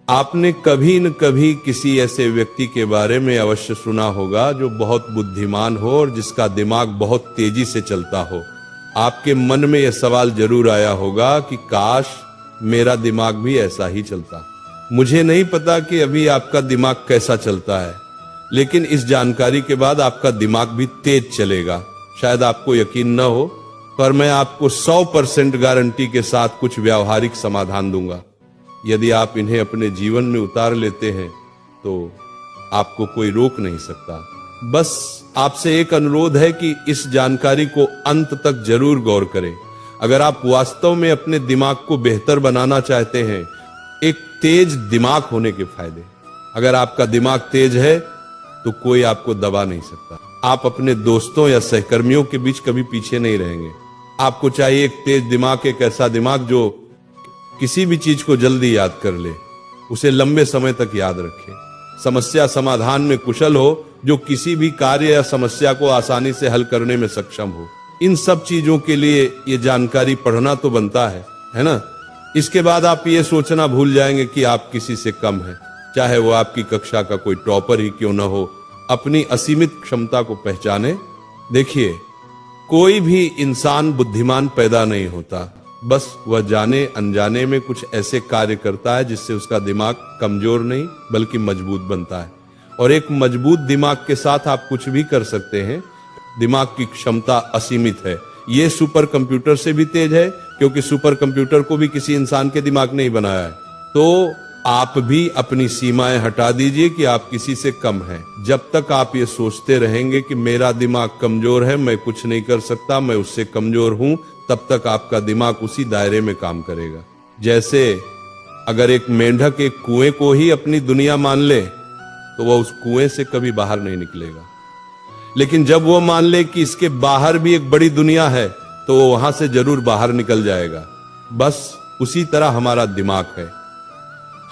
आपने कभी न कभी किसी ऐसे व्यक्ति के बारे में अवश्य सुना होगा जो बहुत बुद्धिमान हो और जिसका दिमाग बहुत तेजी से चलता हो। आपके मन में यह सवाल जरूर आया होगा कि काश मेरा दिमाग भी ऐसा ही चलता। मुझे नहीं पता कि अभी आपका दिमाग कैसा चलता है, लेकिन इस जानकारी के बाद आपका दिमाग भी तेज चलेगा। शायद आपको यकीन न हो, पर मैं आपको 100% गारंटी के साथ कुछ व्यावहारिक समाधान दूंगा। यदि आप इन्हें अपने जीवन में उतार लेते हैं तो आपको कोई रोक नहीं सकता। बस आपसे एक अनुरोध है कि इस जानकारी को अंत तक जरूर गौर करें। अगर आप वास्तव में अपने दिमाग को बेहतर बनाना चाहते हैं, एक तेज दिमाग होने के फायदे। अगर आपका दिमाग तेज है तो कोई आपको दबा नहीं सकता। आप अपने दोस्तों या सहकर्मियों के बीच कभी पीछे नहीं रहेंगे। आपको चाहिए एक तेज दिमाग, एक ऐसा दिमाग जो किसी भी चीज को जल्दी याद कर ले, उसे लंबे समय तक याद रखे, समस्या समाधान में कुशल हो, जो किसी भी कार्य या समस्या को आसानी से हल करने में सक्षम हो। इन सब चीजों के लिए ये जानकारी पढ़ना तो बनता है ना। इसके बाद आप ये सोचना भूल जाएंगे कि आप किसी से कम हैं, चाहे वो आपकी कक्षा का कोई टॉपर ही क्यों न हो। अपनी असीमित क्षमता को पहचाने। देखिए, कोई भी इंसान बुद्धिमान पैदा नहीं होता, बस वह जाने अनजाने में कुछ ऐसे कार्य करता है जिससे उसका दिमाग कमजोर नहीं बल्कि मजबूत बनता है। और एक मजबूत दिमाग के साथ आप कुछ भी कर सकते हैं। दिमाग की क्षमता असीमित है। ये सुपर कंप्यूटर से भी तेज है, क्योंकि सुपर कंप्यूटर को भी किसी इंसान के दिमाग ने ही बनाया है। तो आप भी अपनी सीमाएं हटा दीजिए कि आप किसी से कम हैं। जब तक आप ये सोचते रहेंगे कि मेरा दिमाग कमजोर है, मैं कुछ नहीं कर सकता, मैं उससे कमजोर हूं, तब तक आपका दिमाग उसी दायरे में काम करेगा। जैसे अगर एक मेंढक एक कुएं को ही अपनी दुनिया मान ले तो वह उस कुएं से कभी बाहर नहीं निकलेगा। लेकिन जब वो मान ले कि इसके बाहर भी एक बड़ी दुनिया है तो वो वहां से जरूर बाहर निकल जाएगा। बस उसी तरह हमारा दिमाग है।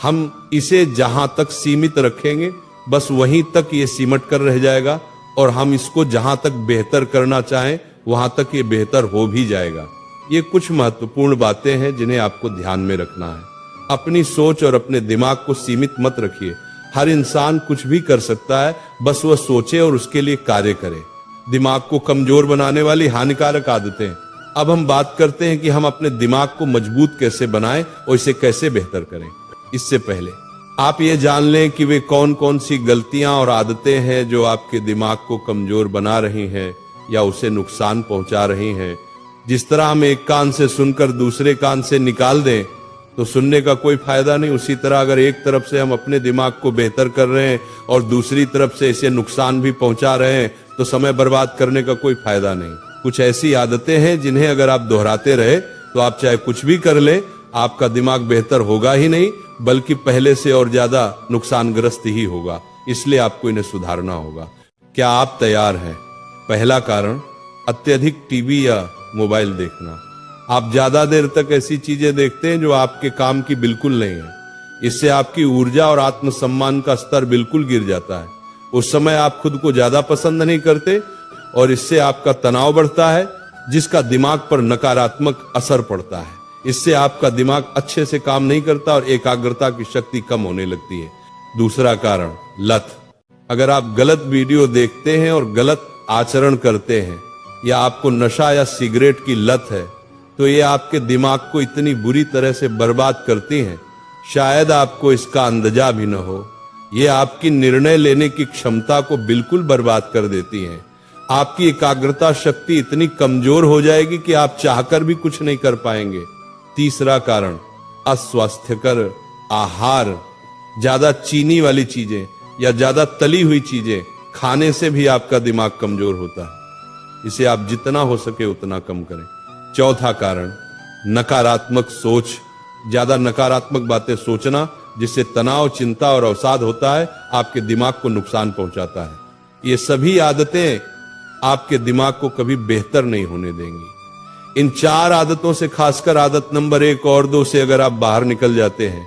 हम इसे जहां तक सीमित रखेंगे, बस वहीं तक ये सिमट कर रह जाएगा, और हम इसको जहां तक बेहतर करना चाहें वहां तक ये बेहतर हो भी जाएगा। ये कुछ महत्वपूर्ण बातें हैं जिन्हें आपको ध्यान में रखना है। अपनी सोच और अपने दिमाग को सीमित मत रखिए। हर इंसान कुछ भी कर सकता है, बस वह सोचे और उसके लिए कार्य करे। दिमाग को कमजोर बनाने वाली हानिकारक आदतें। अब हम बात करते हैं कि हम अपने दिमाग को मजबूत कैसे बनाएं और इसे कैसे बेहतर करें। इससे पहले आप ये जान लें कि वे कौन कौन सी गलतियां और आदतें हैं जो आपके दिमाग को कमजोर बना रही हैं या उसे नुकसान पहुंचा रही हैं। जिस तरह हम एक कान से सुनकर दूसरे कान से निकाल दें तो सुनने का कोई फायदा नहीं, उसी तरह अगर एक तरफ से हम अपने दिमाग को बेहतर कर रहे हैं और दूसरी तरफ से इसे नुकसान भी पहुंचा रहे हैं तो समय बर्बाद करने का कोई फायदा नहीं। कुछ ऐसी आदतें हैं जिन्हें अगर आप दोहराते रहे तो आप चाहे कुछ भी कर ले, आपका दिमाग बेहतर होगा ही नहीं बल्कि पहले से और ज्यादा नुकसानग्रस्त ही होगा। इसलिए आपको इन्हें सुधारना होगा। क्या आप तैयार हैं? पहला कारण, अत्यधिक टीवी या मोबाइल देखना। आप ज्यादा देर तक ऐसी चीजें देखते हैं जो आपके काम की बिल्कुल नहीं है। इससे आपकी ऊर्जा और आत्मसम्मान का स्तर बिल्कुल गिर जाता है। उस समय आप खुद को ज्यादा पसंद नहीं करते और इससे आपका तनाव बढ़ता है, जिसका दिमाग पर नकारात्मक असर पड़ता है। इससे आपका दिमाग अच्छे से काम नहीं करता और एकाग्रता की शक्ति कम होने लगती है। दूसरा कारण, लत। अगर आप गलत वीडियो देखते हैं और गलत आचरण करते हैं या आपको नशा या सिगरेट की लत है तो ये आपके दिमाग को इतनी बुरी तरह से बर्बाद करती हैं, शायद आपको इसका अंदाजा भी न हो। ये आपकी निर्णय लेने की क्षमता को बिल्कुल बर्बाद कर देती हैं। आपकी एकाग्रता शक्ति इतनी कमजोर हो जाएगी कि आप चाहकर भी कुछ नहीं कर पाएंगे। तीसरा कारण, अस्वास्थ्यकर आहार। ज्यादा चीनी वाली चीजें या ज्यादा तली हुई चीजें खाने से भी आपका दिमाग कमजोर होता है। इसे आप जितना हो सके उतना कम करें। चौथा कारण, नकारात्मक सोच। ज्यादा नकारात्मक बातें सोचना, जिससे तनाव, चिंता और अवसाद होता है, आपके दिमाग को नुकसान पहुंचाता है। ये सभी आदतें आपके दिमाग को कभी बेहतर नहीं होने देंगी। इन 4 आदतों से, खासकर आदत नंबर 1 और 2 से अगर आप बाहर निकल जाते हैं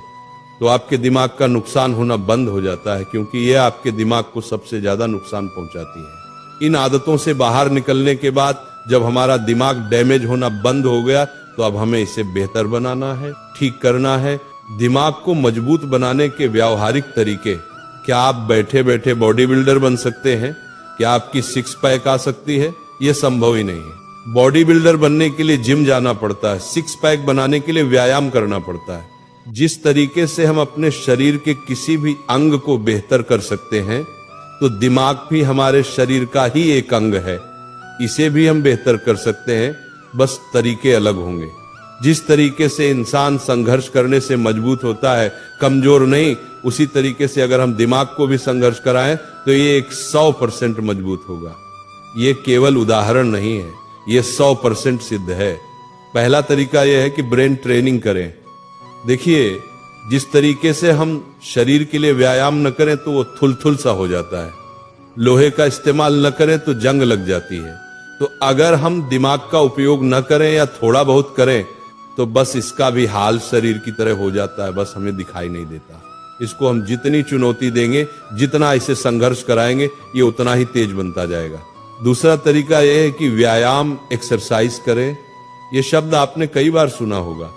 तो आपके दिमाग का नुकसान होना बंद हो जाता है, क्योंकि यह आपके दिमाग को सबसे ज्यादा नुकसान पहुंचाती है। इन आदतों से बाहर निकलने के बाद जब हमारा दिमाग डैमेज होना बंद हो गया तो अब हमें इसे बेहतर बनाना है, ठीक करना है, दिमाग को मजबूत बनाने के व्यावहारिक तरीके। क्या आप बैठे बैठे बॉडी बिल्डर बन सकते हैं? क्या आपकी सिक्स पैक आ सकती है? यह संभव ही नहीं है। बॉडी बिल्डर बनने के लिए जिम जाना पड़ता है, सिक्स पैक बनाने के लिए व्यायाम करना पड़ता है। जिस तरीके से हम अपने शरीर के किसी भी अंग को बेहतर कर सकते हैं, तो दिमाग भी हमारे शरीर का ही एक अंग है, इसे भी हम बेहतर कर सकते हैं, बस तरीके अलग होंगे। जिस तरीके से इंसान संघर्ष करने से मजबूत होता है, कमजोर नहीं, उसी तरीके से अगर हम दिमाग को भी संघर्ष कराएं तो ये 100% मजबूत होगा। ये केवल उदाहरण नहीं है, ये 100% सिद्ध है। पहला तरीका यह है कि ब्रेन ट्रेनिंग करें। देखिए, जिस तरीके से हम शरीर के लिए व्यायाम न करें तो वो थुलथुल सा हो जाता है, लोहे का इस्तेमाल न करें तो जंग लग जाती है। तो अगर हम दिमाग का उपयोग न करें या थोड़ा बहुत करें तो बस इसका भी हाल शरीर की तरह हो जाता है, बस हमें दिखाई नहीं देता। इसको हम जितनी चुनौती देंगे, जितना इसे संघर्ष कराएंगे, ये उतना ही तेज बनता जाएगा। दूसरा तरीका यह है कि व्यायाम, एक्सरसाइज करें। यह शब्द आपने कई बार सुना होगा,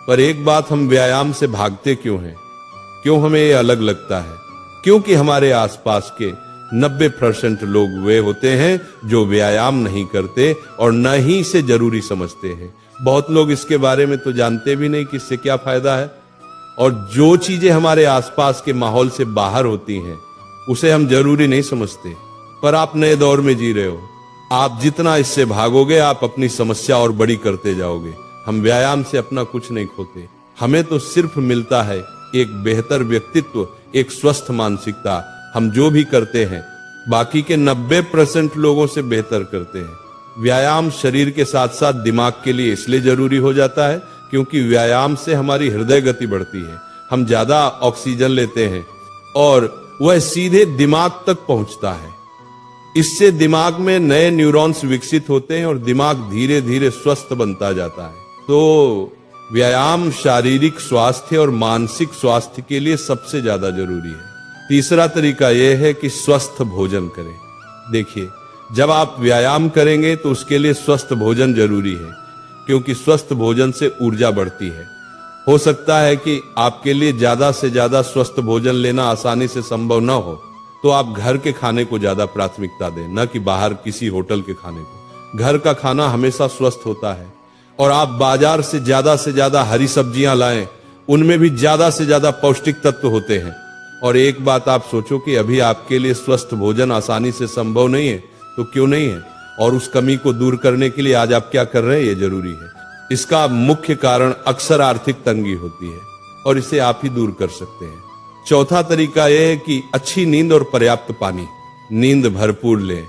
पर एक बात, हम व्यायाम से भागते क्यों हैं? क्यों हमें ये अलग लगता है? क्योंकि हमारे आसपास के 90% लोग वे होते हैं जो व्यायाम नहीं करते और न ही इसे जरूरी समझते हैं। बहुत लोग इसके बारे में तो जानते भी नहीं कि इससे क्या फायदा है, और जो चीजें हमारे आसपास के माहौल से बाहर होती हैं उसे हम जरूरी नहीं समझते। पर आप नए दौर में जी रहे हो, आप जितना इससे भागोगे आप अपनी समस्या और बड़ी करते जाओगे। हम व्यायाम से अपना कुछ नहीं खोते, हमें तो सिर्फ मिलता है एक बेहतर व्यक्तित्व, एक स्वस्थ मानसिकता। हम जो भी करते हैं बाकी के 90% लोगों से बेहतर करते हैं। व्यायाम शरीर के साथ साथ दिमाग के लिए इसलिए जरूरी हो जाता है क्योंकि व्यायाम से हमारी हृदय गति बढ़ती है, हम ज्यादा ऑक्सीजन लेते हैं और वह सीधे दिमाग तक पहुंचता है। इससे दिमाग में नए न्यूरॉन्स विकसित होते हैं और दिमाग धीरे धीरे स्वस्थ बनता जाता है। तो व्यायाम शारीरिक स्वास्थ्य और मानसिक स्वास्थ्य के लिए सबसे ज्यादा जरूरी है। तीसरा तरीका यह है कि स्वस्थ भोजन करें। देखिए, जब आप व्यायाम करेंगे तो उसके लिए स्वस्थ भोजन जरूरी है, क्योंकि स्वस्थ भोजन से ऊर्जा बढ़ती है। हो सकता है कि आपके लिए ज्यादा से ज्यादा स्वस्थ भोजन लेना आसानी से संभव न हो, तो आप घर के खाने को ज्यादा प्राथमिकता दें, न कि बाहर किसी होटल के खाने को। घर का खाना हमेशा स्वस्थ होता है, और आप बाजार से ज्यादा हरी सब्जियां लाएं, उनमें भी ज्यादा से ज्यादा पौष्टिक तत्व होते हैं। और एक बात आप सोचो कि अभी आपके लिए स्वस्थ भोजन आसानी से संभव नहीं है, तो क्यों नहीं है? और उस कमी को दूर करने के लिए आज आप क्या कर रहे हैं, ये जरूरी है। इसका मुख्य कारण अक्सर आर्थिक तंगी होती है, और इसे आप ही दूर कर सकते हैं। चौथा तरीका यह है कि अच्छी नींद और पर्याप्त पानी। नींद भरपूर लें।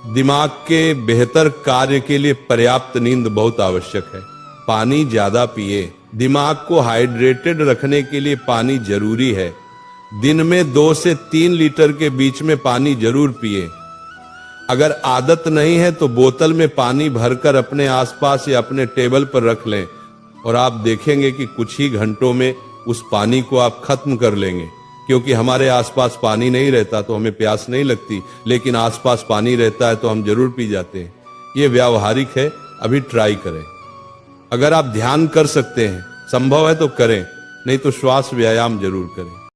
दिमाग के बेहतर कार्य के लिए पर्याप्त नींद बहुत आवश्यक है। पानी ज्यादा पिए। दिमाग को हाइड्रेटेड रखने के लिए पानी जरूरी है। दिन में 2 से 3 लीटर के बीच में पानी जरूर पिए। अगर आदत नहीं है तो बोतल में पानी भरकर अपने आसपास या अपने टेबल पर रख लें, और आप देखेंगे कि कुछ ही घंटों में उस पानी को आप खत्म कर लेंगे। क्योंकि हमारे आसपास पानी नहीं रहता तो हमें प्यास नहीं लगती, लेकिन आसपास पानी रहता है तो हम जरूर पी जाते हैं। ये व्यावहारिक है, अभी ट्राई करें। अगर आप ध्यान कर सकते हैं, संभव है तो करें, नहीं तो श्वास व्यायाम जरूर करें।